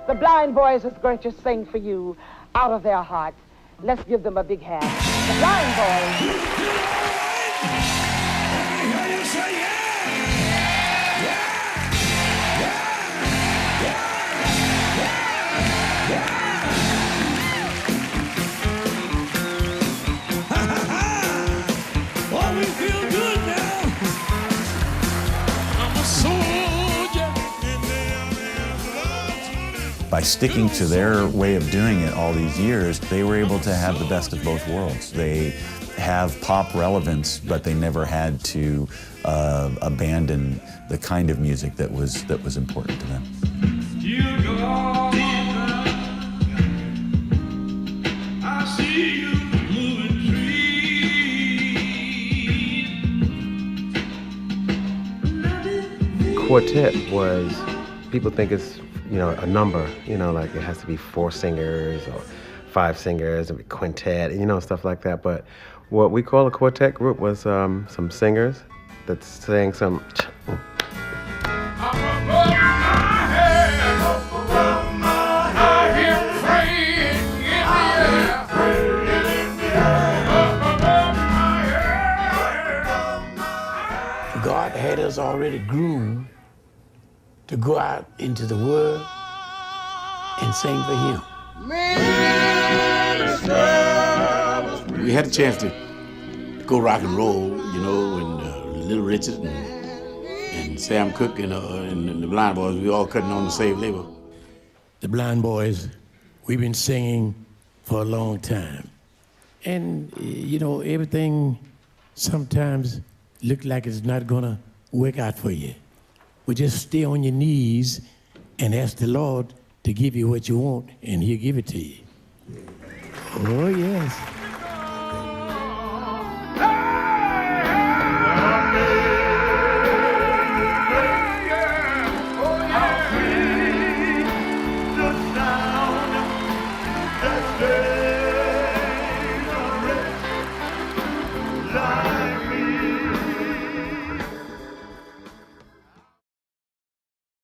The Blind Boys is going to sing for you out of their hearts. Let's give them a big hand. The Blind Boys. By sticking to their way of doing it all these years, they were able to have the best of both worlds. They have pop relevance, but they never had to abandon the kind of music that was important to them. Quartet was, people think it's, you know, a number, you know, like it has to be 4 singers or 5 singers and a quintet, you know, stuff like that. But what we call a quartet group was some singers that sang some. God had us already groomed to go out into the world and sing for Him. We had a chance to go rock and roll, you know, and Little Richard and Sam Cooke and the Blind Boys, we all cutting on the same label. The Blind Boys, we've been singing for a long time. And, you know, everything sometimes look like it's not gonna work out for you. But just stay on your knees and ask the Lord to give you what you want, and He'll give it to you. Oh, yes.